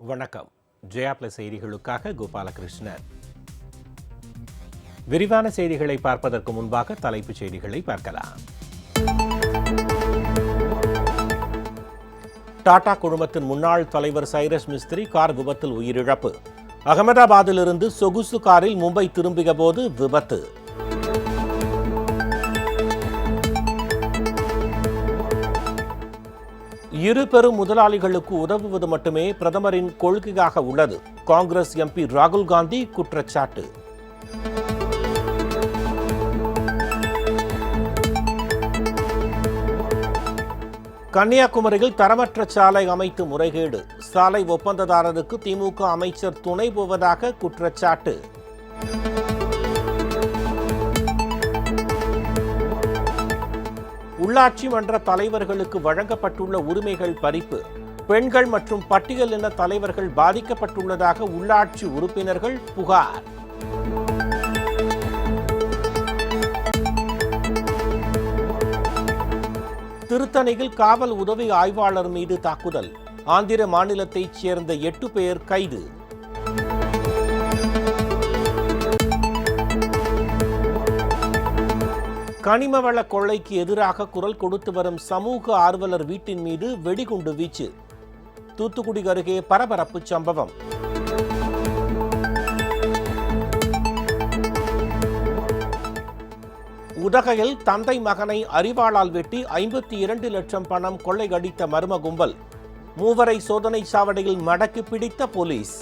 வணக்கம். ஜெயா பிளஸ் செய்திகளுக்காக கோபாலகிருஷ்ணன். விரிவான செய்திகளை பார்ப்பதற்கு முன்பாக தலைப்புச் செய்திகளை பார்க்கலாம். டாடா குழுமத்தின் முன்னாள் தலைவர் சைரஸ் மிஸ்திரி கார் விபத்தில் உயிரிழப்பு. அகமதாபாத்திலிருந்து சொகுசு காரில் மும்பை திரும்பிய போது விபத்து. இரு பெரும் முதலாளிகளுக்கு உதவுவது மட்டுமே பிரதமரின் கொள்கையாக உள்ளது. காங்கிரஸ் எம்பி ராகுல் காந்தி குற்றச்சாட்டு. கன்னியாகுமரியில் தரமற்ற சாலை அமைத்து முறைகேடு. சாலை ஒப்பந்ததாரருக்கு திமுக அமைச்சர் துணை போவதாக குற்றச்சாட்டு. உள்ளாட்சி மன்ற தலைவர்களுக்கு வழங்கப்பட்டுள்ள உரிமைகள் பறிப்பு. பெண்கள் மற்றும் பட்டியல் இன தலைவர்கள் பாதிக்கப்பட்டுள்ளதாக உள்ளாட்சி உறுப்பினர்கள் புகார். திருத்தணியில் காவல் உதவி ஆய்வாளர் மீது தாக்குதல். ஆந்திர மாநிலத்தைச் சேர்ந்த 8 பேர் கைது. கனிமவள கொள்ளைக்கு எதிராக குரல் கொடுத்து வரும் சமூக ஆர்வலர் வீட்டின் மீது வெடிகுண்டு வீச்சு. தூத்துக்குடி அருகே பரபரப்பு சம்பவம். உதகையில் தந்தை மகனை அரிவாளால் வெட்டி 52 லட்சம் பணம் கொள்ளையடித்த மர்ம கும்பல். மூவரை சோதனை சாவடியில் மடக்கி பிடித்த போலீஸ்.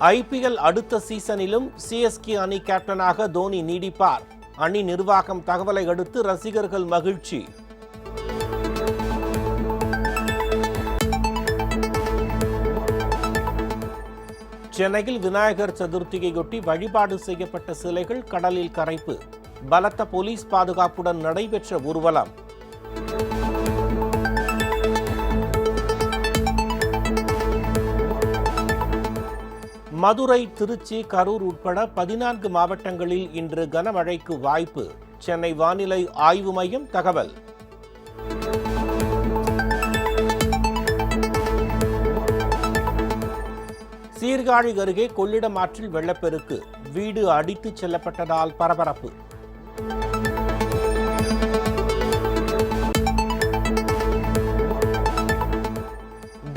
ஐபிஎல் அடுத்த சீசனிலும் சிஎஸ்கே அணி கேப்டனாக தோனி நீடிப்பார். அணி நிர்வாகம் தகவலை அடுத்து ரசிகர்கள் மகிழ்ச்சி. சென்னையில் விநாயகர் சதுர்த்தியையொட்டி வழிபாடு செய்யப்பட்ட சிலைகள் கடலில் கரைப்பு. பலத்த போலீஸ் பாதுகாப்புடன் நடைபெற்ற ஊர்வலம். மதுரை, திருச்சி, கரூர் உட்பட 14 மாவட்டங்களில் இன்று கனமழைக்கு வாய்ப்பு. சென்னை வானிலை ஆய்வு மையம் தகவல். சீர்காழி அருகே கொள்ளிடம் ஆற்றில் வெள்ளப்பெருக்கு. வீடு அடித்துச் செல்லப்பட்டதால் பரபரப்பு.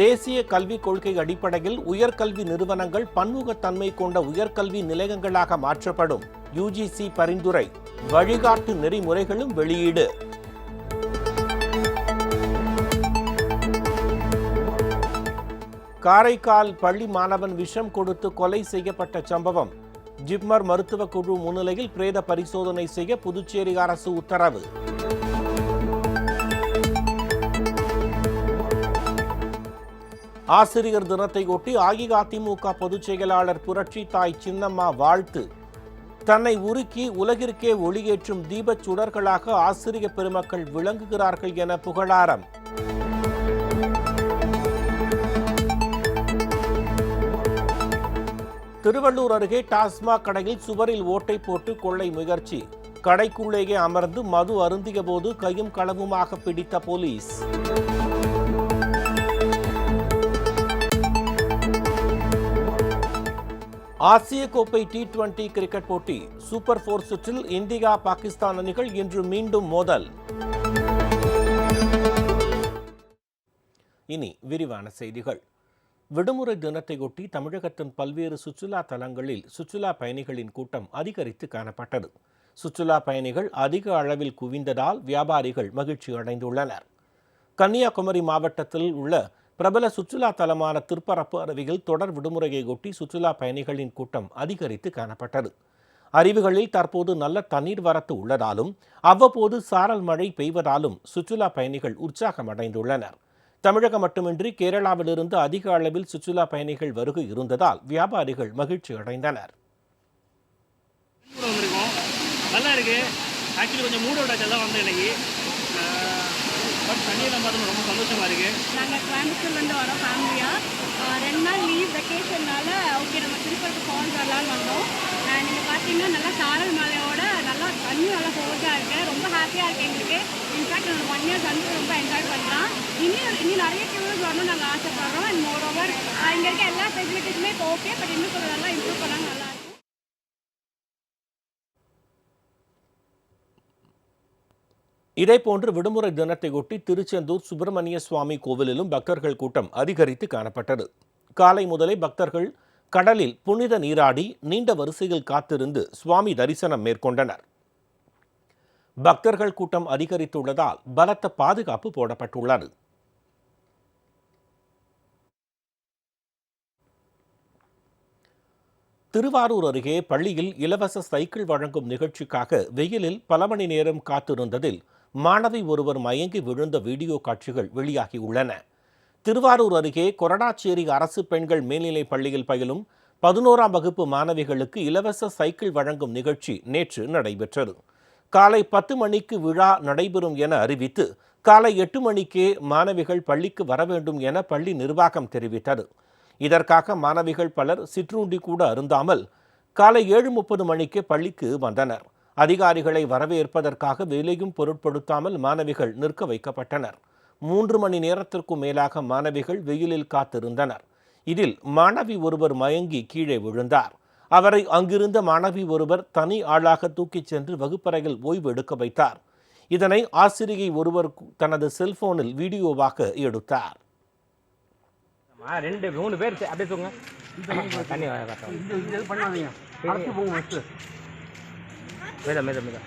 தேசிய கல்விக் கொள்கை அடிப்படையில் உயர்கல்வி நிறுவனங்கள் பன்முகத்தன்மை கொண்ட உயர்கல்வி நிலையங்களாக மாற்றப்படும். யுஜிசி பரிந்துரை. வழிகாட்டு நெறிமுறைகளும் வெளியீடு. காரைக்கால் பள்ளி மாணவன் விஷம் கொடுத்து கொலை செய்யப்பட்ட சம்பவம். ஜிப்மர் மருத்துவக் குழு முன்னிலையில் பிரேத பரிசோதனை செய்ய புதுச்சேரி அரசு உத்தரவு. ஆசிரியர் தினத்தை ஒட்டி அஇஅதிமுக பொதுச் செயலாளர் புரட்சி தாய் சின்னம்மா வாழ்த்து. தன்னை உருக்கி உலகிற்கே ஒளியேற்றும் தீபச் சுடர்களாக ஆசிரியர் பெருமக்கள் விளங்குகிறார்கள் என புகழாரம். திருவள்ளூர் அருகே டாஸ்மாக் கடையில் சுவரில் ஓட்டை போட்டு கொள்ளை முயற்சி. கடைக்குள்ளேயே அமர்ந்து மது அருந்திய போது கையும் களவுமாக பிடித்த போலீஸ். ஆசிய கோப்பை T20 கிரிக்கெட் போட்டி சூப்பர் 4 சுற்றில் இந்தியா, பாகிஸ்தான் அணிகள் இன்று மீண்டும் மோதல். இனி விரிவான செய்திகள். விடுமுறை தினத்தையொட்டி தமிழகத்தின் பல்வேறு சுற்றுலா தலங்களில் சுற்றுலா பயணிகளின் கூட்டம் அதிகரித்து காணப்பட்டது. சுற்றுலா பயணிகள் அதிக அளவில் குவிந்ததால் வியாபாரிகள் மகிழ்ச்சி அடைந்துள்ளனர். கன்னியாகுமரி மாவட்டத்தில் உள்ள பிரபல சுற்றுலா தலமான திருப்பரப்பு அருவியில் தொடர் விடுமுறையை ஒட்டி சுற்றுலா பயணிகளின் கூட்டம் அதிகரித்து காணப்பட்டது. அருவிகளில் தற்போது நல்ல தண்ணீர் வரத்து உள்ளதாலும் அவ்வப்போது சாரல் மழை பெய்வதாலும் சுற்றுலா பயணிகள் உற்சாகம் அடைந்துள்ளனர். தமிழகம் மட்டுமின்றி கேரளாவிலிருந்து அதிக அளவில் சுற்றுலா பயணிகள் வருகை இருந்ததால் வியாபாரிகள் மகிழ்ச்சி அடைந்தனர். நல்லா இருக்கு. ஆக்சுவலி கொஞ்சம் மூடோடச்செல்லாம் வந்து இன்னைக்கு பட் தண்ணியெல்லாம் பார்த்து ரொம்ப சந்தோஷமாக இருக்குது. நாங்கள் கோயம்புத்தூர்லேருந்து வரோம் ஃபேமிலியாக. 2 நாள் லீவ் வெக்கேஷன்னால ஓகே நம்ம திருப்பதி ஃபால்ஸ் வரலான்னு வந்தோம். நீங்கள் பார்த்தீங்கன்னா நல்லா சாரல் மலையோட நல்லா தண்ணி நல்லா ஃபோர்ஸாக இருக்குது. ரொம்ப ஹாப்பியாக இருக்குது எங்களுக்கு. இன்ஃபேக்ட் இன்ஃபேக்ட் நான் 1 இயர் வந்து ரொம்ப என்ஜாய் பண்ணுறேன். இனி நிறைய டூர்ஸ் வரணும்னு நாங்கள் ஆசைப்படுறோம். அண்ட் மோர் ஓவர் இங்கே இருக்க எல்லா ஃபெசிலிட்டிஸுமே இப்போ ஓகே, பட் இன்னும் கொஞ்சம் நல்லா இம்ப்ரூவ் பண்ணால் நல்லாயிருக்கும். இதேபோன்று விடுமுறை தினத்தையொட்டி திருச்செந்தூர் சுப்பிரமணிய சுவாமி கோவிலிலும் பக்தர்கள் கூட்டம் அதிகரித்து காணப்பட்டது. காலை முதலே பக்தர்கள் கடலில் புனித நீராடி நீண்ட வரிசையில் காத்திருந்து சுவாமி தரிசனம் மேற்கொண்டனர். பக்தர்கள் கூட்டம் அதிகரித்துள்ளதால் பலத்த பாதுகாப்பு போடப்பட்டுள்ளது. திருவாரூர் அருகே பள்ளியில் இலவச சைக்கிள் வழங்கும் நிகழ்ச்சிக்காக வெயிலில் பல மணி நேரம் காத்திருந்ததில் மாணவி ஒருவர் மயங்கி விழுந்த வீடியோ காட்சிகள் வெளியாகியுள்ளன. திருவாரூர் அருகே கொரடாச்சேரி அரசு பெண்கள் மேல்நிலைப் பள்ளியில் பயிலும் 11ஆம் வகுப்பு மாணவிகளுக்கு இலவச சைக்கிள் வழங்கும் நிகழ்ச்சி நேற்று நடைபெற்றது. காலை 10 மணிக்கு விழா நடைபெறும் என அறிவித்து காலை 8 மணிக்கே மாணவிகள் பள்ளிக்கு வர வேண்டும் என பள்ளி நிர்வாகம் தெரிவித்தது. இதற்காக மாணவிகள் பலர் சிற்றுண்டி கூட அருந்தாமல் காலை 7:30 மணிக்கு பள்ளிக்கு வந்தனர். அதிகாரிகளை வரவேற்பதற்காக வேலையும் பொருட்படுத்தாமல் மாணவிகள் நிற்க வைக்கப்பட்டனர். 3 மணி நேரத்திற்கும் மேலாக மாணவிகள் வெயிலில் காத்திருந்தனர். இதில் மாணவி ஒருவர் மயங்கி கீழே விழுந்தார். அவரை அங்கிருந்த மாணவி ஒருவர் தனி ஆளாக தூக்கிச் சென்று வகுப்பறையில் ஓய்வு எடுக்க வைத்தார். இதனை ஆசிரியை ஒருவர் தனது செல்போனில் வீடியோவாக எடுத்தார். 2-3 பேர் அப்படியே தூங்க. தண்ணி மேதா மேதா மேதா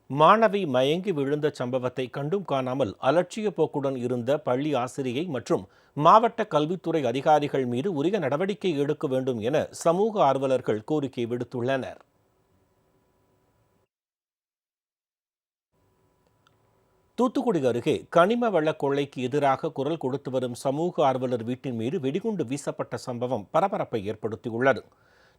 மாணவி மயங்கி விழுந்த சம்பவத்தை கண்டும் காணாமல் அலட்சிய போக்குடன் இருந்த பள்ளி ஆசிரியை மற்றும் மாவட்ட கல்வித்துறை அதிகாரிகள் மீது உரிய நடவடிக்கை எடுக்க வேண்டும் என சமூக ஆர்வலர்கள் கோரிக்கை விடுத்துள்ளனர். தூத்துக்குடி அருகே கனிம வள கொள்ளைக்கு எதிராக குரல் கொடுத்து வரும் சமூக ஆர்வலர் வீட்டின் மீது வெடிகுண்டு வீசப்பட்ட சம்பவம் பரபரப்பை ஏற்படுத்தியுள்ளது.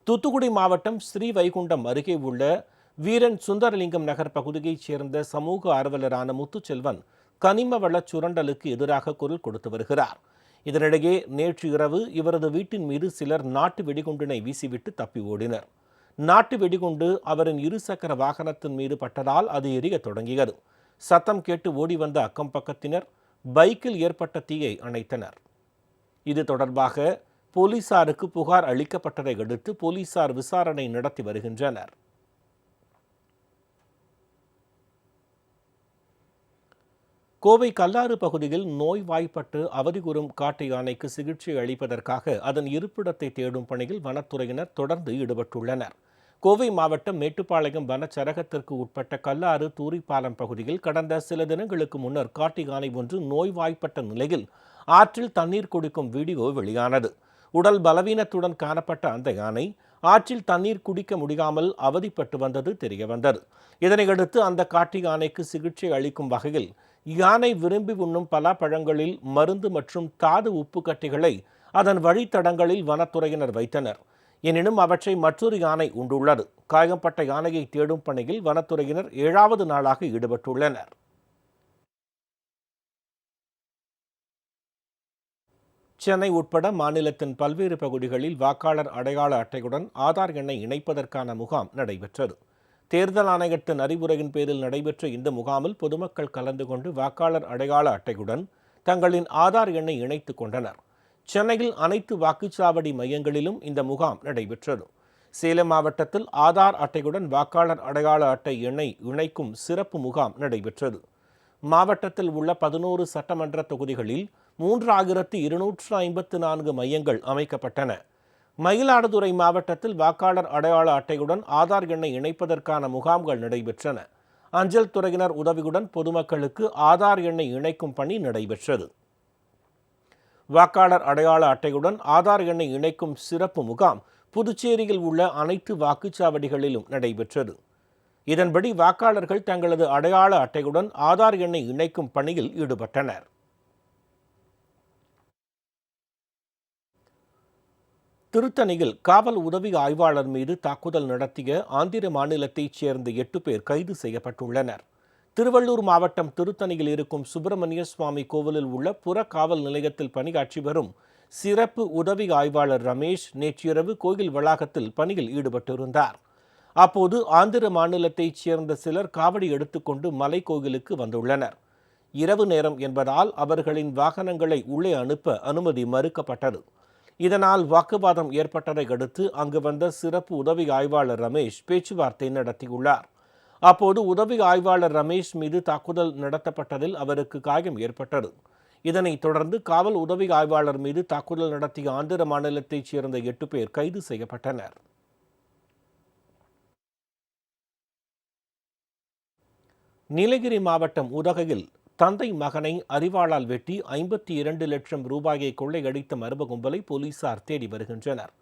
தூத்துக்குடி மாவட்டம் ஸ்ரீவைகுண்டம் அருகே உள்ள வீரன் சுந்தரலிங்கம் நகர் பகுதியைச் சேர்ந்த சமூக ஆர்வலரான முத்துச்செல்வன் கனிம வள சுரண்டலுக்கு எதிராக குரல் கொடுத்து வருகிறார். இதனிடையே நேற்று இரவு இவரது வீட்டின் மீது சிலர் நாட்டு வெடிகுண்டினை வீசிவிட்டு தப்பி ஓடினர். நாட்டு வெடிகுண்டு அவரின் இருசக்கர வாகனத்தின் மீது பட்டதால் அது எரிய தொடங்கியது. சத்தம் கேட்டு ஓடி வந்த அக்கம் பக்கத்தினர் பைக்கில் ஏற்பட்ட தீயை அணைத்தனர். இது தொடர்பாக போலீசாருக்கு புகார் அளிக்கப்பட்டதை அடுத்து போலீசார் விசாரணை நடத்தி வருகின்றனர். கோவை கல்லாறு பகுதியில் நோய்வாய்ப்பட்டு அவதியுறும் காட்டு யானைக்கு சிகிச்சை அளிப்பதற்காக அதன் இருப்பிடத்தை தேடும் பணியில் வனத்துறையினர் தொடர்ந்து ஈடுபட்டுள்ளனர். கோவை மாவட்டம் மேட்டுப்பாளையம் வனச்சரகத்திற்கு உட்பட்ட கல்லாறு தூரிப்பாலம் பகுதியில் கடந்த சில தினங்களுக்கு முன்னர் காட்டு யானை ஒன்று நோய்வாய்ப்பட்ட நிலையில் ஆற்றில் தண்ணீர் குடிக்கும் வீடியோ வெளியானது. உடல் பலவீனத்துடன் காணப்பட்ட அந்த யானை ஆற்றில் தண்ணீர் குடிக்க முடியாமல் அவதிப்பட்டு வந்தது தெரியவந்தது. இதனையடுத்து அந்த காட்டு யானைக்கு சிகிச்சை அளிக்கும் வகையில் யானை விரும்பி உண்ணும் பலாப்பழங்களில் மருந்து மற்றும் தாது உப்பு கட்டிகளை அதன் வழித்தடங்களில் வனத்துறையினர் வைத்தனர். எனினும் அவற்றை மற்றொரு யானை உண்டுள்ளது. காயம்பட்ட யானையை தேடும் பணியில் வனத்துறையினர் 7வது நாளாக ஈடுபட்டுள்ளனர். சென்னை உட்பட மாநிலத்தின் பல்வேறு பகுதிகளில் வாக்காளர் அடையாள அட்டையுடன் ஆதார் எண்ணை இணைப்பதற்கான முகாம் நடைபெற்றது. தேர்தல் ஆணையத்தின் அறிவுரையின் பேரில் நடைபெற்ற இந்த முகாமில் பொதுமக்கள் கலந்து கொண்டு வாக்காளர் அடையாள அட்டையுடன் தங்களின் ஆதார் எண்ணை இணைத்துக் கொண்டனர். சென்னையில் அனைத்து வாக்குச்சாவடி மையங்களிலும் இந்த முகாம் நடைபெற்றது. சேலம் மாவட்டத்தில் ஆதார் அட்டையுடன் வாக்காளர் அடையாள அட்டை எண்ணை இணைக்கும் சிறப்பு முகாம் நடைபெற்றது. மாவட்டத்தில் உள்ள 11 சட்டமன்ற தொகுதிகளில் 3254 மையங்கள் அமைக்கப்பட்டன. மயிலாடுதுறை மாவட்டத்தில் வாக்காளர் அடையாள அட்டையுடன் ஆதார் எண்ணை இணைப்பதற்கான முகாம்கள் நடைபெற்றன. அஞ்சல் துறையினர் உதவியுடன் பொதுமக்களுக்கு ஆதார் எண்ணை இணைக்கும் பணி நடைபெற்றது. வாக்காளர் அடையாள அட்டையுடன் ஆதார் எண்ணை இணைக்கும் சிறப்பு முகாம் புதுச்சேரியில் உள்ள அனைத்து வாக்குச்சாவடிகளிலும் நடைபெற்றது. இதன்படி வாக்காளர்கள் தங்களது அடையாள அட்டையுடன் ஆதார் எண்ணை இணைக்கும் பணியில் ஈடுபட்டனர். திருத்தணியில் காவல் உதவி ஆய்வாளர் மீது தாக்குதல் நடத்திய ஆந்திர மாநிலத்தைச் சேர்ந்த 8 பேர் கைது செய்யப்பட்டுள்ளனர். திருவள்ளூர் மாவட்டம் திருத்தணியில் இருக்கும் சுப்பிரமணிய சுவாமி கோவிலில் உள்ள புற காவல் நிலையத்தில் பணியாற்றி வரும் சிறப்பு உதவி ஆய்வாளர் ரமேஷ் நேற்றிரவு கோயில் வளாகத்தில் பணியில் ஈடுபட்டிருந்தார். அப்போது ஆந்திர மாநிலத்தைச் சேர்ந்த சிலர் காவடி எடுத்துக்கொண்டு மலை கோயிலுக்கு வந்துள்ளனர். இரவு நேரம் என்பதால் அவர்களின் வாகனங்களை உள்ளே அனுப்ப அனுமதி மறுக்கப்பட்டது. இதனால் வாக்குவாதம் ஏற்பட்டதை அடுத்து அங்கு வந்த சிறப்பு உதவி ஆய்வாளர் ரமேஷ் பேச்சுவார்த்தை நடத்தியுள்ளார். அப்போது உதவி ஆய்வாளர் ரமேஷ் மீது தாக்குதல் நடத்தப்பட்டதில் அவருக்கு காயம் ஏற்பட்டது. இதனைத் தொடர்ந்து காவல் உதவி ஆய்வாளர் மீது தாக்குதல் நடத்திய ஆந்திர மாநிலத்தைச் சேர்ந்த 8 பேர் கைது செய்யப்பட்டனர். நீலகிரி மாவட்டம் உதகையில் தந்தை மகனை அரிவாளால் வெட்டி 52 லட்சம் ரூபாயை கொள்ளையடித்த மர்ம கும்பலை போலீசார் தேடி வருகின்றனர்.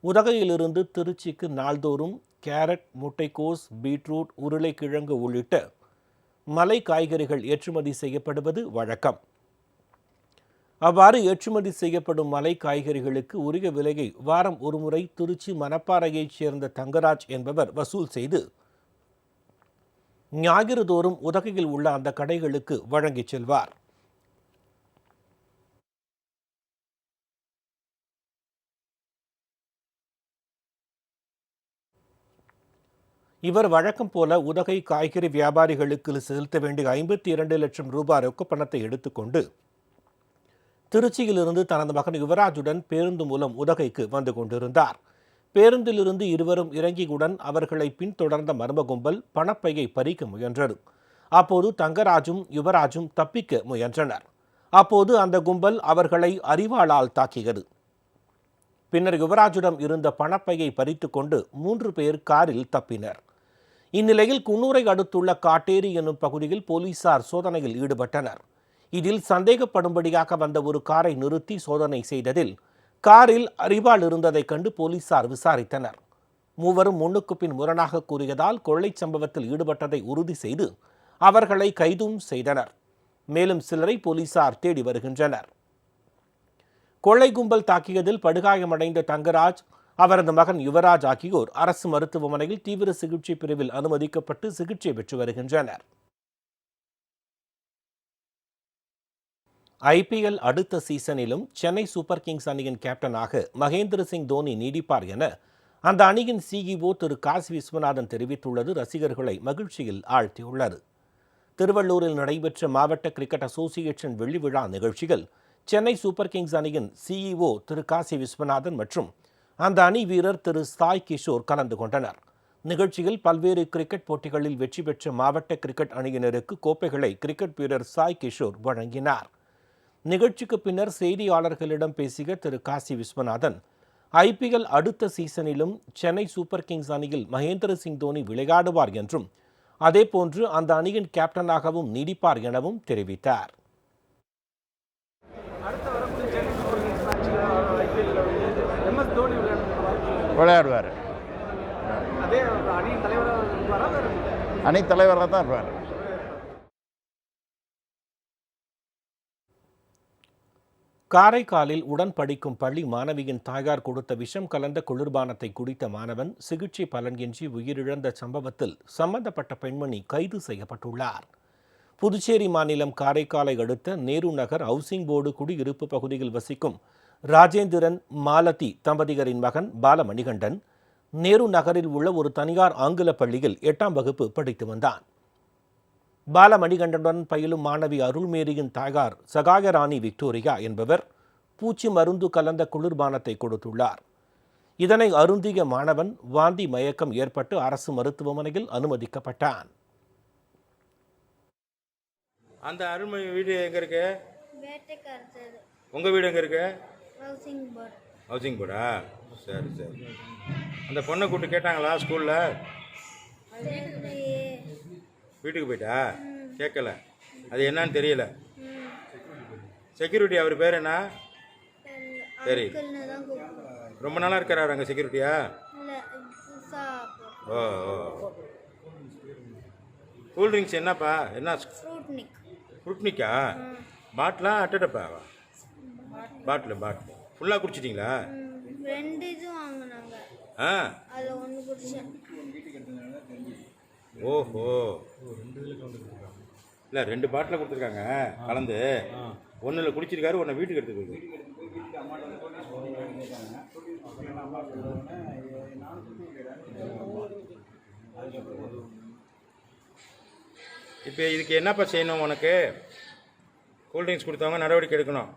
உதகையிலிருந்து திருச்சிக்கு நாள்தோறும் கேரட், முட்டைக்கோஸ், பீட்ரூட், உருளைக்கிழங்கு உள்ளிட்ட மலை காய்கறிகள் ஏற்றுமதி செய்யப்படுவது வழக்கம். அவ்வாறு ஏற்றுமதி செய்யப்படும் மலை காய்கறிகளுக்கு உரிய விலையை வாரம் ஒருமுறை திருச்சி மணப்பாறையைச் சேர்ந்த தங்கராஜ் என்பவர் வசூல் செய்து ஞாயிறு தோறும் உதகையில் உள்ள அந்த கடைகளுக்கு வழங்கிச் செல்வார். இவர் வழக்கம் போல உதகை காய்கறி வியாபாரிகளுக்கு செலுத்த வேண்டிய 52 லட்சம் ரூபாய் ரொக்க பணத்தை எடுத்துக்கொண்டு திருச்சியிலிருந்து தனது மகன் யுவராஜுடன் பேருந்து மூலம் உதகைக்கு வந்து கொண்டிருந்தார். பேருந்திலிருந்து இருவரும் இறங்கியுடன் அவர்களை பின்தொடர்ந்த மர்ம கும்பல் பணப்பையை பறிக்க முயன்றது. அப்போது தங்கராஜும் யுவராஜும் தப்பிக்க முயன்றனர். அப்போது அந்த கும்பல் அவர்களை அரிவாளால் தாக்கியது. பின்னர் யுவராஜிடம் இருந்த பணப்பையை பறித்து கொண்டு 3 பேர் காரில் தப்பினர். இந்நிலையில் குன்னூரை அடுத்துள்ள காட்டேரி என்னும் பகுதியில் போலீசார் சோதனையில் ஈடுபட்டனர். இதில் சந்தேகப்படும்படியாக வந்த ஒரு காரை நிறுத்தி சோதனை செய்ததில் காரில் அரிவாள் இருந்ததை கண்டு போலீசார் விசாரித்தனர். மூவரும் முன்னுக்கு பின் முரணாக கூறியதால் கொள்ளை சம்பவத்தில் ஈடுபட்டதை உறுதி செய்து அவர்களை கைதும் செய்தனர். மேலும் சிலரை போலீசார் தேடி வருகின்றனர். கொள்ளை கும்பல் தாக்கியதில் படுகாயமடைந்த தங்கராஜ், அவரது மகன் யுவராஜ் ஆகியோர் அரசு மருத்துவமனையில் தீவிர சிகிச்சை பிரிவில் அனுமதிக்கப்பட்டு சிகிச்சை பெற்று வருகின்றனர். ஐபிஎல் அடுத்த சீசனிலும் சென்னை சூப்பர் கிங்ஸ் அணியின் கேப்டனாக மகேந்திர சிங் தோனி நீடிப்பார் என அந்த அணியின் சிஇஓ திரு காசி விஸ்வநாதன் தெரிவித்துள்ளது ரசிகர்களை மகிழ்ச்சியில் ஆழ்த்தியுள்ளது. திருவள்ளூரில் நடைபெற்ற மாவட்ட கிரிக்கெட் அசோசியேஷன் வெள்ளி விழா நிகழ்ச்சியில் சென்னை சூப்பர் கிங்ஸ் அணியின் சிஇஓ திரு காசி விஸ்வநாதன் மற்றும் அந்த அணி வீரர் திரு சாய் கிஷோர் கலந்து கொண்டனர். நிகழ்ச்சியில் பல்வேறு கிரிக்கெட் போட்டிகளில் வெற்றி பெற்ற மாவட்ட கிரிக்கெட் அணியினருக்கு கோப்பைகளை கிரிக்கெட் வீரர் சாய் கிஷோர் வழங்கினார். நிகழ்ச்சிக்கு பின்னர் செய்தியாளர்களிடம் பேசிய திரு காசி விஸ்வநாதன், ஐபிஎல் அடுத்த சீசனிலும் சென்னை சூப்பர் கிங்ஸ் அணியில் மகேந்திர சிங் தோனி விளையாடுவார் என்றும் அதேபோன்று அந்த அணியின் கேப்டனாகவும் நீடிப்பார் எனவும் தெரிவித்தார். விளையாடுவார். அணி தலைவராக தான் இருப்பார். காரைக்காலில் உடன் படிக்கும் பள்ளி மாணவியின் தாயார் கொடுத்த விஷம் கலந்த குளிர்பானத்தை குடித்த மாணவன் சிகிச்சை பலனின்றி உயிரிழந்த சம்பவத்தில் சம்பந்தப்பட்ட பெண்மணி கைது செய்யப்பட்டுள்ளார். புதுச்சேரி மாநிலம் காரைக்காலை அடுத்த நேரு நகர் ஹவுசிங் போர்டு குடியிருப்பு பகுதியில் வசிக்கும் ராஜேந்திரன் மாலதி தம்பதியரின் மகன் பாலமணிகண்டன் நேரு நகரில் உள்ள ஒரு தனியார் ஆங்கில பள்ளியில் 8ஆம் வகுப்பு படித்து வந்தான். பாலமணிகண்டனுடன் பயிலும் மாணவி அருள்மேரியின் தாயார் சகாயராணி விக்டோரியா என்பவர் பூச்சி மருந்து கலந்த குளிர்பானத்தை கொடுத்துள்ளார். இதனை அருந்திய மாணவன் வாந்தி மயக்கம் ஏற்பட்டு அரசு மருத்துவமனையில் அனுமதிக்கப்பட்டான். அந்த அருள்மொழி வீடு எங்க இருக்கு? உங்க வீடு எங்க இருக்கு? ஹவுசிங் போர்டா? சரி சரி. அந்த பொண்ணை கூப்பிட்டு கேட்டாங்களா ஸ்கூல்ல? வீட்டுக்கு போயிட்டா? கேட்கல. அது என்னன்னு தெரியல. செக்யூரிட்டி அவர் பேர் என்ன? சரி. அங்கிள்னு தான் கூப்பிடுவோம். ரொம்ப நாளாக இருக்கிறாரு அங்கே செக்யூரிட்டியா? இல்லை புதுசாக ஓ ஓ. கூல் ட்ரிங்க்ஸ் என்னப்பா? என்ன ஃப்ரூட் நிக். ஃப்ரூட்னிக்கா? பாட்டிலா அட்டடப்பா? பாட்டில் ஃபுல்லாக குடிச்சிட்டிங்களா? 2 இது வாங்கினாங்க. ஆ அதில் 1 குடிச்சேன். ஓஹோ. இல்லை 2 பாட்டில் கொடுத்துருக்காங்க கலந்து. ஒன்றில் குடிச்சிருக்காரு, ஒன்றை வீட்டுக்கு எடுத்துக்கிட்டு. இப்போ இதுக்கு என்னப்பா செய்யணும்? உனக்கு கூல்ட்ரிங்க்ஸ் கொடுத்தவங்க நடவடிக்கை எடுக்கணும்.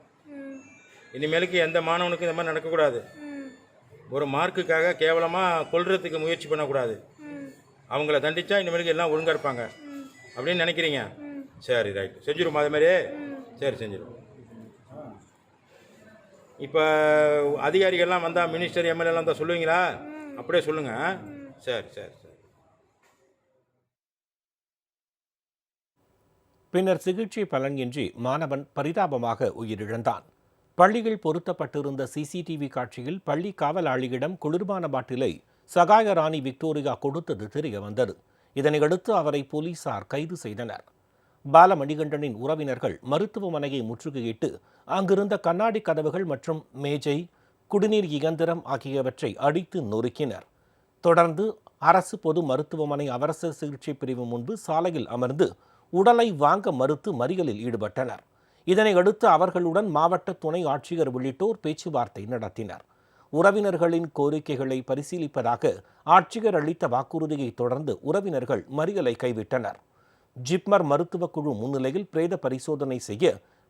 இனிமேலுக்கு எந்த மாணவனுக்கும் இந்த மாதிரி நடக்கக்கூடாது. ஒரு மார்க்குக்காக கேவலமாக கொல்றதுக்கு முயற்சி பண்ணக்கூடாது. அவங்கள தண்டிச்சா இனிமேலுக்கு எல்லாம் ஒழுங்காக இருப்பாங்க அப்படின்னு நினைக்கிறீங்க? சரி, ரைட். செஞ்சிருமா அது மாதிரி? சரி, செஞ்சிடும். இப்போ அதிகாரிகள்லாம் வந்தால், மினிஸ்டர் எம்எல்ஏலாம் வந்தால் சொல்லுவீங்களா? அப்படியே சொல்லுங்கள். சரி சரி சரி. பின்னர் சிகிச்சை பலனின்றி மாணவன் பரிதாபமாக உயிரிழந்தான். பள்ளியில் பொருத்தப்பட்டிருந்த சிசிடிவி காட்சியில் பள்ளி காவலாளியிடம் குளிர்பான பாட்டிலை சகாய ராணி விக்டோரியா கொடுத்தது தெரிய வந்தது. இதனையடுத்து அவரை போலீசார் கைது செய்தனர். பாலமணிகண்டனின் உறவினர்கள் மருத்துவமனையை முற்றுகையிட்டு அங்கிருந்த கண்ணாடி கதவுகள் மற்றும் மேஜை, குடிநீர் இயந்திரம் ஆகியவற்றை அடித்து நொறுக்கினர். தொடர்ந்து அரசு பொது மருத்துவமனை அவசர சிகிச்சை பிரிவு முன்பு சாலையில் அமர்ந்து உடலை வாங்க மறுத்து மறியலில் ஈடுபட்டனர். இதனையடுத்து அவர்களுடன் மாவட்ட துணை ஆட்சியர் உள்ளிட்டோர் பேச்சுவார்த்தை நடத்தினர். உறவினர்களின் கோரிக்கைகளை பரிசீலிப்பதாக ஆட்சியர் அளித்த வாக்குறுதியை தொடர்ந்து உறவினர்கள் மறியலை கைவிட்டனர். ஜிப்மர் மருத்துவக் குழு முன்னிலையில் பிரேத பரிசோதனை செய்ய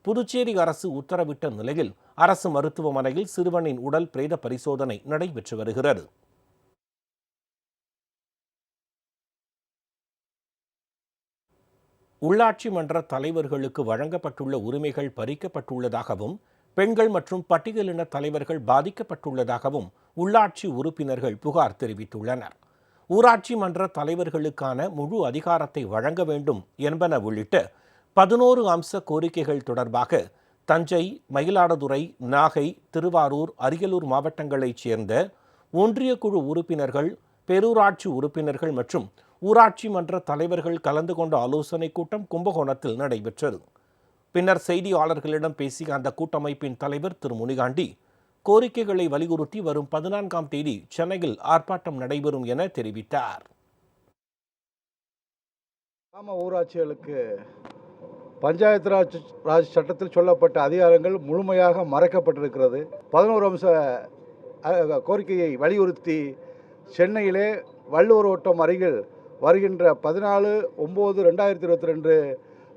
புதுச்சேரி அரசு உத்தரவிட்ட நிலையில் அரசு மருத்துவமனையில் சிறுவனின் உடல் பிரேத பரிசோதனை நடைபெற்று வருகிறது. உள்ளாட்சி மன்ற தலைவர்களுக்கு வழங்கப்பட்டுள்ள உரிமைகள் பறிக்கப்பட்டுள்ளதாகவும் பெண்கள் மற்றும் பட்டியலின தலைவர்கள் பாதிக்கப்பட்டுள்ளதாகவும் உள்ளாட்சி உறுப்பினர்கள் புகார் தெரிவித்துள்ளனர். ஊராட்சி மன்ற தலைவர்களுக்கான முழு அதிகாரத்தை வழங்க வேண்டும் என்பன உள்ளிட்ட 11 அம்ச கோரிக்கைகள் தொடர்பாக தஞ்சை, மயிலாடுதுறை, நாகை, திருவாரூர், அரியலூர் மாவட்டங்களைச் சேர்ந்த ஒன்றிய குழு உறுப்பினர்கள், பேரூராட்சி உறுப்பினர்கள் மற்றும் ஊராட்சி மன்ற தலைவர்கள் கலந்து கொண்ட ஆலோசனைக் கூட்டம் கும்பகோணத்தில் நடைபெற்றது. பின்னர் செய்தியாளர்களிடம் பேசிய அந்த கூட்டமைப்பின் தலைவர் திரு முனிகாண்டி, கோரிக்கைகளை வலியுறுத்தி வரும் 14ஆம் தேதி சென்னையில் ஆர்ப்பாட்டம் நடைபெறும் என தெரிவித்தார். கிராம ஊராட்சிகளுக்கு பஞ்சாயத்து ராஜ் சட்டத்தில் சொல்லப்பட்ட அதிகாரங்கள் முழுமையாக மறைக்கப்பட்டிருக்கிறது. 11 அம்ச கோரிக்கையை வலியுறுத்தி சென்னையிலே வள்ளுவர் ஓட்டம் அருகில் வருகின்ற 14/9/2022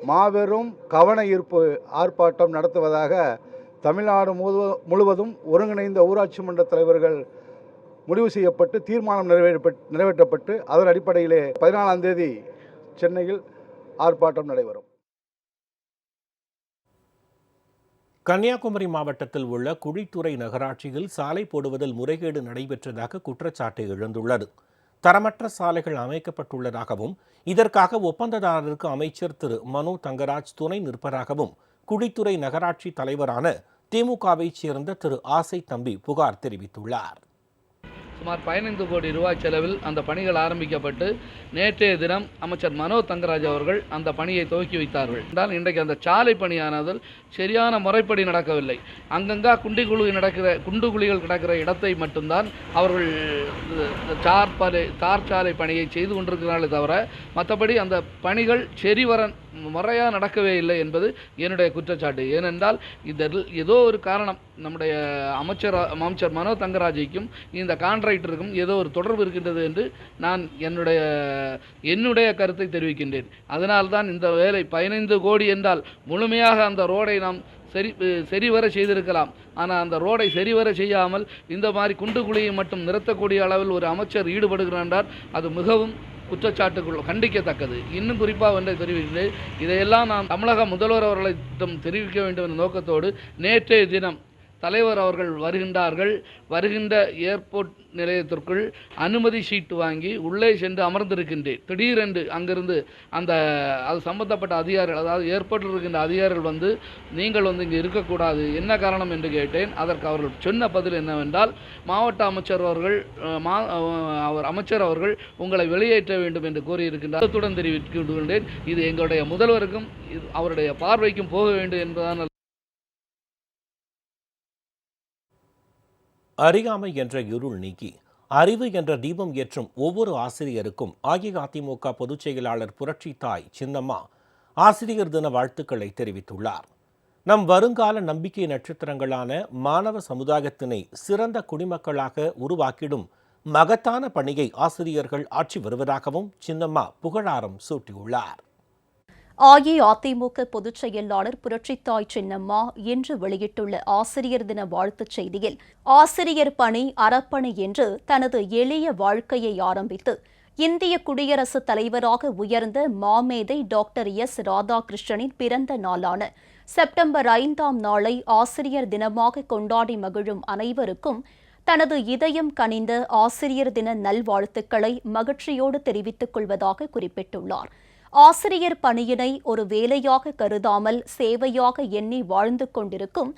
மாபெரும் கவன ஈர்ப்பு ஆர்ப்பாட்டம் நடத்துவதாக தமிழ்நாடு முழுவதும் ஒருங்கிணைந்த ஊராட்சி மன்ற தலைவர்கள் முடிவு செய்யப்பட்டு தீர்மானம் நிறைவேற்றப்பட்டு அதன் அடிப்படையிலே 14ஆம் தேதி சென்னையில் ஆர்ப்பாட்டம் நடைபெறும். கன்னியாகுமரி மாவட்டத்தில் உள்ள குழித்துறை நகராட்சியில் சாலை போடுவதில் முறைகேடு நடைபெற்றதாக குற்றச்சாட்டு எழுந்துள்ளது. தரமற்ற சாலைகள் அமைக்கப்பட்டுள்ளதாகவும் இதற்காக ஒப்பந்ததாரருக்கு அமைச்சர் திரு மனோ தங்கராஜ் துணை நிற்பதாகவும் குழித்துறை நகராட்சி தலைவரான திமுகவைச் சேர்ந்த திரு ஆசை தம்பி புகார் தெரிவித்துள்ளார். சுமார் 15 கோடி ரூபாய் செலவில் அந்த பணிகள் ஆரம்பிக்கப்பட்டு நேற்றைய தினம் அமைச்சர் மனோ தங்கராஜ் அவர்கள் அந்த பணியை துவக்கி வைத்தார்கள். என்றால் இன்றைக்கு அந்த சாலை பணியானதில் சரியான முறைப்படி நடக்கவில்லை. அங்கங்கா குண்டு குழிகள் கிடக்கிற இடத்தை மட்டும்தான் அவர்கள் தார் சாலை பணியை செய்து கொண்டிருக்கிறார்களே தவிர மற்றபடி அந்த பணிகள் சரிவர முறையாக நடக்கவே இல்லை என்பது என்னுடைய குற்றச்சாட்டு. ஏனென்றால் இதில் ஏதோ ஒரு காரணம் நம்முடைய அமைச்சர் மனோ தங்கராஜுக்கும் இந்த கான்ட்ராக்டருக்கும் ஏதோ ஒரு தொடர்பு இருக்கின்றது என்று நான் என்னுடைய கருத்தை தெரிவிக்கின்றேன். அதனால்தான் இந்த வேலை 15 கோடி என்றால் முழுமையாக அந்த ரோடை நாம் சரிவர செய்திருக்கலாம். ஆனால் அந்த ரோடை சரிவர செய்யாமல் இந்த மாதிரி குண்டு குழியை மட்டும் நிறுத்தக்கூடிய அளவில் ஒரு அமைச்சர் ஈடுபடுகிறார் என்றால் அது மிகவும் குற்றச்சாட்டுக்குள் கண்டிக்கத்தக்கது. இன்னும் குறிப்பாக ஒன்றை தெரிவிக்கிறேன். இதையெல்லாம் நாம் தமிழக முதல்வர் அவர்களிடம் தெரிவிக்க வேண்டும் என்ற நோக்கத்தோடு நேற்றைய தினம் தலைவர் அவர்கள் வருகின்ற ஏர்போர்ட் நிலையத்திற்குள் அனுமதி சீட்டு வாங்கி உள்ளே சென்று அமர்ந்திருக்கின்றேன். திடீரென்று அங்கிருந்து அது சம்பந்தப்பட்ட அதிகாரிகள், அதாவது ஏர்போர்ட்டில் இருக்கின்ற அதிகாரிகள் வந்து நீங்கள் வந்து இங்கே இருக்கக்கூடாது, என்ன காரணம் என்று கேட்டேன். அதற்கு அவர்கள் சொன்ன பதில் என்னவென்றால், மாவட்ட அமைச்சர் அவர்கள் உங்களை வெளியேற்ற வேண்டும் என்று கூறியிருக்கின்றார். அத்துடன் தெரிவிக்கின்றேன், இது எங்களுடைய முதல்வருக்கும் அவருடைய பார்வைக்கும் போக வேண்டும் என்பதால். அறியாமை என்ற இருள் நீக்கி அறிவு என்ற தீபம் ஏற்றும் ஒவ்வொரு ஆசிரியருக்கும் அஇஅதிமுக பொதுச் செயலாளர் புரட்சித்தாய் சின்னம்மா ஆசிரியர் தின வாழ்த்துக்களை தெரிவித்துள்ளார். நம் வருங்கால நம்பிக்கை நட்சத்திரங்களான மாணவ சமுதாயத்தினை சிறந்த குடிமக்களாக உருவாக்கிடும் மகத்தான பணியை ஆசிரியர்கள் ஆற்றி வருவதாகவும் சின்னம்மா புகழாரம் சூட்டியுள்ளார். அஇஅதிமுக பொதுச் செயலாளர் புரட்சித்தாய் சின்னம்மா இன்று வெளியிட்டுள்ள ஆசிரியர் தின வாழ்த்துச் செய்தியில், ஆசிரியர் பணி அறப்பணி என்று தனது எளிய வாழ்க்கையை ஆரம்பித்து இந்திய குடியரசுத் தலைவராக உயர்ந்த மாமேதை டாக்டர் எஸ். ராதாகிருஷ்ணனின் பிறந்த நாளான செப்டம்பர் 5ஆம் நாளை ஆசிரியர் தினமாக கொண்டாடி மகிழும் அனைவருக்கும் தனது இதயம் கனிந்த ஆசிரியர் தின நல்வாழ்த்துக்களை மகிழ்ச்சியோடு தெரிவித்துக் கொள்வதாக குறிப்பிட்டுள்ளார். ஆசிரியர் பணியினை ஒரு வேலையாக கருதாமல் சேவையாக எண்ணி வாழ்ந்து கொண்டிருக்கும்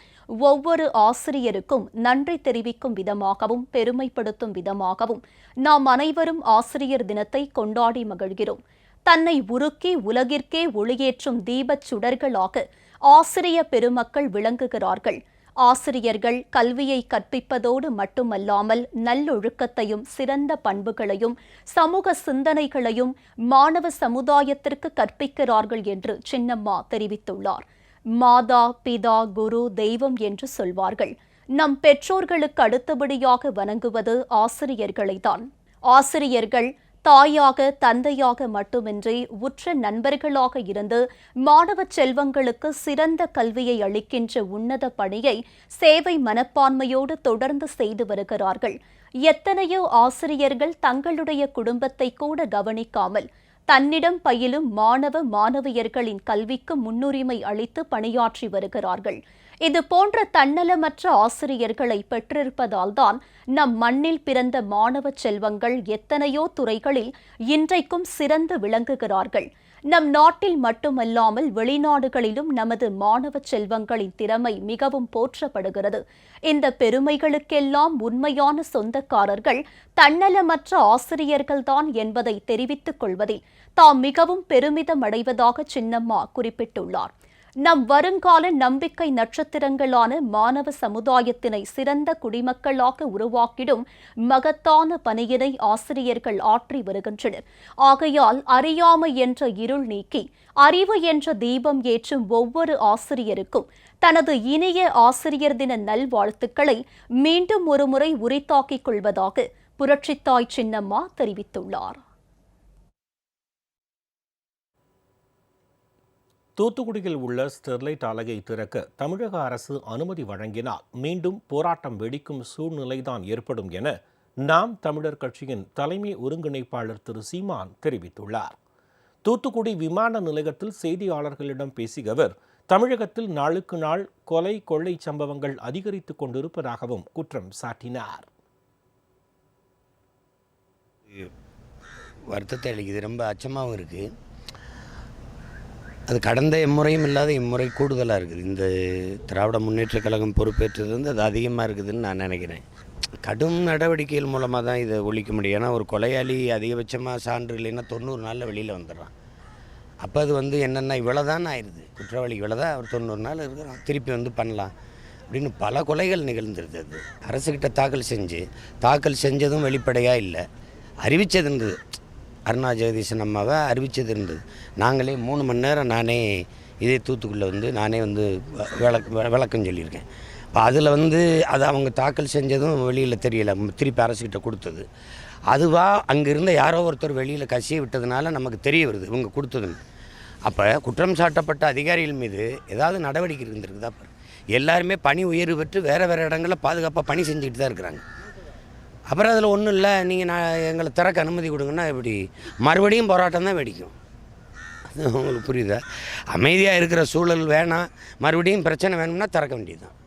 ஒவ்வொரு ஆசிரியருக்கும் நன்றி தெரிவிக்கும் விதமாகவும் பெருமைப்படுத்தும் விதமாகவும் நாம் அனைவரும் ஆசிரியர் தினத்தை கொண்டாடி மகிழ்கிறோம். தன்னை உருக்கி உலகிற்கே ஒளியேற்றும் தீபச் சுடர்களாக ஆசிரிய பெருமக்கள் விளங்குகிறார்கள். ஆசிரியர்கள் கல்வியை கற்பிப்பதோடு மட்டுமல்லாமல் நல்லொழுக்கத்தையும் சிறந்த பண்புகளையும் சமூக சிந்தனைகளையும் மாணவ சமுதாயத்திற்கு கற்பிக்கிறார்கள் என்று சின்னம்மா தெரிவித்துள்ளார். மாதா பிதா குரு தெய்வம் என்று சொல்வார்கள். நம் பெற்றோர்களுக்கு அடுத்தபடியாக வணங்குவது ஆசிரியர்களைத்தான். ஆசிரியர்கள் தாயாக தந்தையாக மட்டுமின்றி உற்ற நண்பர்களாக இருந்து மாணவ செல்வங்களுக்கு சிறந்த கல்வியை அளிக்கின்ற உன்னத பணியை சேவை மனப்பான்மையோடு தொடர்ந்து செய்து வருகிறார்கள். எத்தனையோ ஆசிரியர்கள் தங்களுடைய குடும்பத்தை கூட கவனிக்காமல் தன்னிடம் பயிலும் மாணவ மாணவியர்களின் கல்விக்கு முன்னுரிமை அளித்து பணியாற்றி வருகிறார்கள். இது போன்ற தன்னலமற்ற ஆசிரியர்களை பெற்றிருப்பதால்தான் நம் மண்ணில் பிறந்த மாணவ செல்வங்கள் எத்தனையோ துறைகளில் இன்றைக்கும் சிறந்து விளங்குகிறார்கள். நம் நாட்டில் மட்டுமல்லாமல் வெளிநாடுகளிலும் நமது மாணவ செல்வங்களின் திறமை மிகவும் போற்றப்படுகிறது. இந்த பெருமைகளுக்கெல்லாம் உண்மையான சொந்தக்காரர்கள் தன்னலமற்ற ஆசிரியர்கள்தான் என்பதை தெரிவித்துக் கொள்வதில் தாம் மிகவும் பெருமிதம் அடைவதாக சின்னம்மா குறிப்பிட்டுள்ளார். நம் வருங்கால நம்பிக்கை நட்சத்திரங்களான மாணவ சமுதாயத்தினை சிறந்த குடிமக்களாக உருவாக்கிடும் மகத்தான பணியினை ஆசிரியர்கள் ஆற்றி வருகின்றனர். ஆகையால் அறியாமை என்ற இருள் நீக்கி அறிவு என்ற தீபம் ஏற்றும் ஒவ்வொரு ஆசிரியருக்கும் தனது இனிய ஆசிரியர் தின நல்வாழ்த்துக்களை மீண்டும் ஒருமுறை உரித்தாக்கிக் கொள்வதாக புரட்சித்தாய் சின்னம்மா தெரிவித்துள்ளார். தூத்துக்குடியில் உள்ள ஸ்டெர்லைட் ஆலையை திறக்க தமிழக அரசு அனுமதி வழங்கினால் மீண்டும் போராட்டம் வெடிக்கும் சூழ்நிலைதான் ஏற்படும் என நாம் தமிழர் கட்சியின் தலைமை ஒருங்கிணைப்பாளர் திரு சீமான் தெரிவித்துள்ளார். தூத்துக்குடி விமான நிலையத்தில் செய்தியாளர்களிடம் பேசிய அவர், தமிழகத்தில் நாளுக்கு நாள் கொலை கொள்ளை சம்பவங்கள் அதிகரித்துக் கொண்டிருப்பதாகவும் குற்றம் சாட்டினார். வருத்தத்தை அளிக்குது, ரொம்ப அச்சமாகவும் இருக்குது. அது கடந்த எம்முறையும் இல்லாத இம்முறை கூடுதலாக இருக்குது. இந்த திராவிட முன்னேற்ற கழகம் பொறுப்பேற்றது வந்து அது அதிகமாக இருக்குதுன்னு நான் நினைக்கிறேன். கடும் நடவடிக்கைகள் மூலமாக தான் இதை ஒழிக்க முடியும். ஏன்னா ஒரு கொலையாளி அதிகபட்சமாக சான்று இல்லைன்னா 90 நாளில் வெளியில் வந்துடுறான். அப்போ அது வந்து என்னென்னா இவ்வளோதான் ஆயிடுது, குற்றவாளி இவ்வளோதான், அவர் 90 நாள் இருக்கிறான், திருப்பி வந்து பண்ணலாம் அப்படின்னு பல கொலைகள் நிகழ்ந்துருது. அது அரசுக்கிட்ட தாக்கல் செஞ்சதும் வெளிப்படையாக இல்லை, அறிவித்தது இருந்தது. அருணா ஜெகதீசன் அம்மாவை அறிவித்தது இருந்தது. நாங்களே 3 மணி நேரம் நானே இதே தூத்துக்குள்ளே வந்து நானே வந்து விளக்கம் சொல்லியிருக்கேன். இப்போ அதில் வந்து அதை அவங்க தாக்கல் செஞ்சதும் வெளியில் தெரியலை, திருப்பி அரசுக்கிட்ட கொடுத்தது. அதுவாக அங்கே இருந்த யாரோ ஒருத்தர் வெளியில் கசிய விட்டதுனால நமக்கு தெரிய வருது இவங்க கொடுத்ததுன்னு. அப்போ குற்றம் சாட்டப்பட்ட அதிகாரிகள் மீது ஏதாவது நடவடிக்கை இருந்திருக்குதா? எல்லாருமே பணி உயர்வு பெற்று வேறு இடங்களில் பாதுகாப்பாக பணி செஞ்சுக்கிட்டு தான் இருக்கிறாங்க. அப்புறம் அதில் ஒன்றும் இல்லை, நீங்கள் எங்களை திறக்க அனுமதி கொடுங்கன்னா எப்படி மறுபடியும் போராட்டம் தான் வெடிக்கும். அது உங்களுக்கு புரியுதா? அமைதியாக இருக்கிற சூழல் வேணாம், மறுபடியும் பிரச்சனை வேணும்னா திறக்க வேண்டியது தான்.